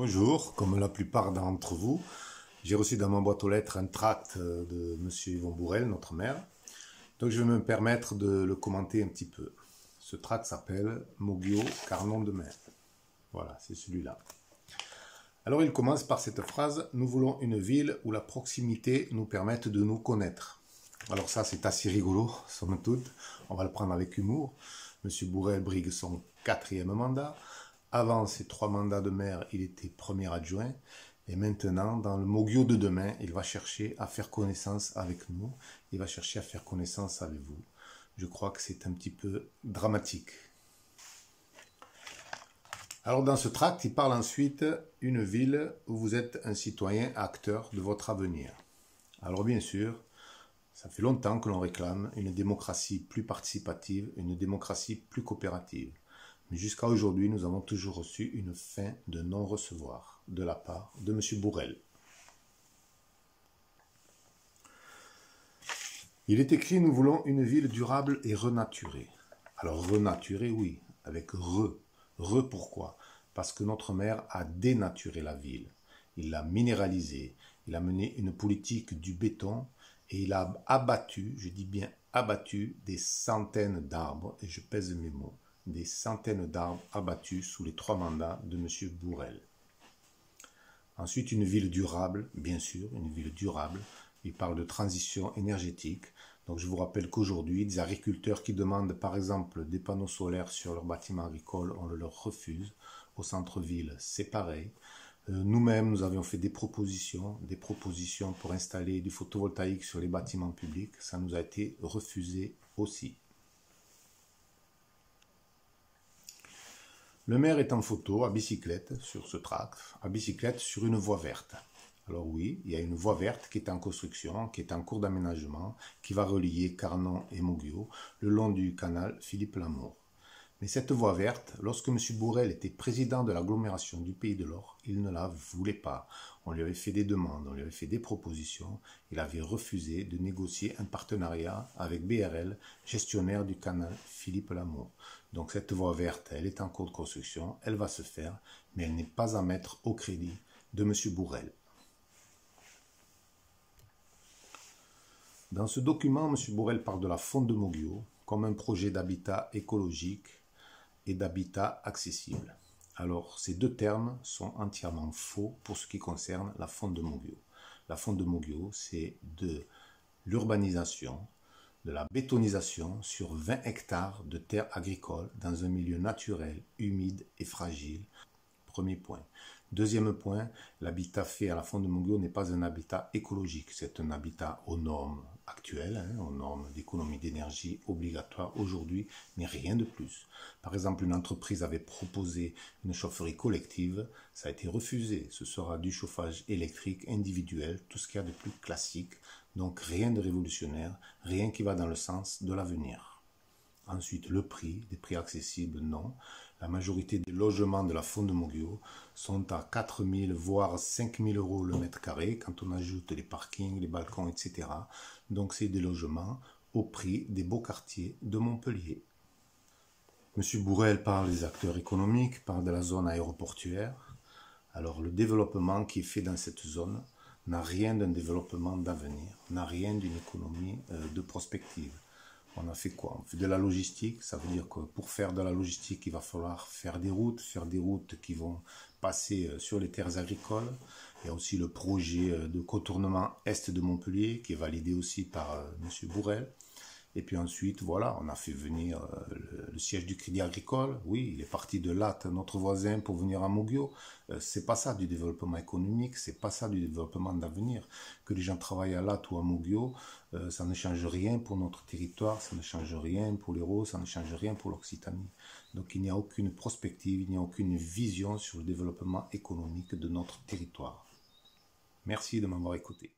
Bonjour, comme la plupart d'entre vous, j'ai reçu dans ma boîte aux lettres un tract de Monsieur Yvon Bourrel, notre maire. Donc je vais me permettre de le commenter un petit peu. Ce tract s'appelle Moguio, Carnon de mer. Voilà, c'est celui-là. Alors il commence par cette phrase: nous voulons une ville où la proximité nous permette de nous connaître. Alors ça, c'est assez rigolo, somme toute. On va le prendre avec humour. Monsieur Bourrel brigue son 4e mandat. Avant ses 3 mandats de maire, il était premier adjoint. Et maintenant, dans le Moguio de demain, il va chercher à faire connaissance avec nous. Il va chercher à faire connaissance avec vous. Je crois que c'est un petit peu dramatique. Alors dans ce tract, il parle ensuite d'une ville où vous êtes un citoyen acteur de votre avenir. Alors bien sûr, ça fait longtemps que l'on réclame une démocratie plus participative, une démocratie plus coopérative. Mais jusqu'à aujourd'hui, nous avons toujours reçu une fin de non-recevoir de la part de M. Bourrel. Il est écrit: nous voulons une ville durable et renaturée. Alors renaturée, oui, avec re. Re pourquoi? Parce que notre maire a dénaturé la ville. Il l'a minéralisée, il a mené une politique du béton et il a abattu, je dis bien abattu, des centaines d'arbres, et je pèse mes mots, des centaines d'arbres abattus sous les 3 mandats de M. Bourrel. Ensuite, une ville durable, bien sûr, une ville durable. Il parle de transition énergétique. Donc je vous rappelle qu'aujourd'hui, des agriculteurs qui demandent par exemple des panneaux solaires sur leurs bâtiments agricoles, on le leur refuse. Au centre-ville, c'est pareil. Nous-mêmes, nous avions fait des propositions pour installer du photovoltaïque sur les bâtiments publics. Ça nous a été refusé aussi. Le maire est en photo, à bicyclette, sur ce tract, à bicyclette sur une voie verte. Alors oui, il y a une voie verte qui est en construction, qui est en cours d'aménagement, qui va relier Carnon et Moguio, le long du canal Philippe Lamour. Mais cette voie verte, lorsque M. Bourrel était président de l'agglomération du Pays de l'Or, il ne la voulait pas. On lui avait fait des demandes, on lui avait fait des propositions. Il avait refusé de négocier un partenariat avec BRL, gestionnaire du canal Philippe Lamour. Donc cette voie verte, elle est en cours de construction, elle va se faire, mais elle n'est pas à mettre au crédit de M. Bourrel. Dans ce document, M. Bourrel parle de la Fonte de Moguio comme un projet d'habitat écologique et d'habitat accessible. Alors, ces 2 termes sont entièrement faux pour ce qui concerne la Fonte de Moguio. La Fonte de Moguio, c'est de l'urbanisation, de la bétonisation sur 20 hectares de terres agricoles dans un milieu naturel, humide et fragile. Premier point. Deuxième point, l'habitat fait à la Fonte de Moguio n'est pas un habitat écologique, c'est un habitat aux normes actuelles, aux normes d'économie d'énergie obligatoires aujourd'hui, mais rien de plus. Par exemple, une entreprise avait proposé une chaufferie collective, ça a été refusé. Ce sera du chauffage électrique individuel, tout ce qu'il y a de plus classique, donc rien de révolutionnaire, rien qui va dans le sens de l'avenir. Ensuite, le prix, des prix accessibles, non. La majorité des logements de la Fonte de Moguio sont à 4 000 voire 5 000 euros le mètre carré quand on ajoute les parkings, les balcons, etc. Donc c'est des logements au prix des beaux quartiers de Montpellier. M. Bourrel parle des acteurs économiques, parle de la zone aéroportuaire. Alors le développement qui est fait dans cette zone n'a rien d'un développement d'avenir, n'a rien d'une économie de prospective. On a fait quoi? On fait de la logistique. Ça veut dire que pour faire de la logistique, il va falloir faire des routes qui vont passer sur les terres agricoles. Il y a aussi le projet de contournement est de Montpellier qui est validé aussi par M. Bourrel. Et puis ensuite, voilà, on a fait venir le siège du Crédit Agricole. Oui, il est parti de Latte, notre voisin, pour venir à Moguio. C'est pas ça du développement économique, c'est pas ça du développement d'avenir. Que les gens travaillent à Latte ou à Moguio, ça ne change rien pour notre territoire, ça ne change rien pour l'Hérault, ça ne change rien pour l'Occitanie. Donc il n'y a aucune prospective, il n'y a aucune vision sur le développement économique de notre territoire. Merci de m'avoir écouté.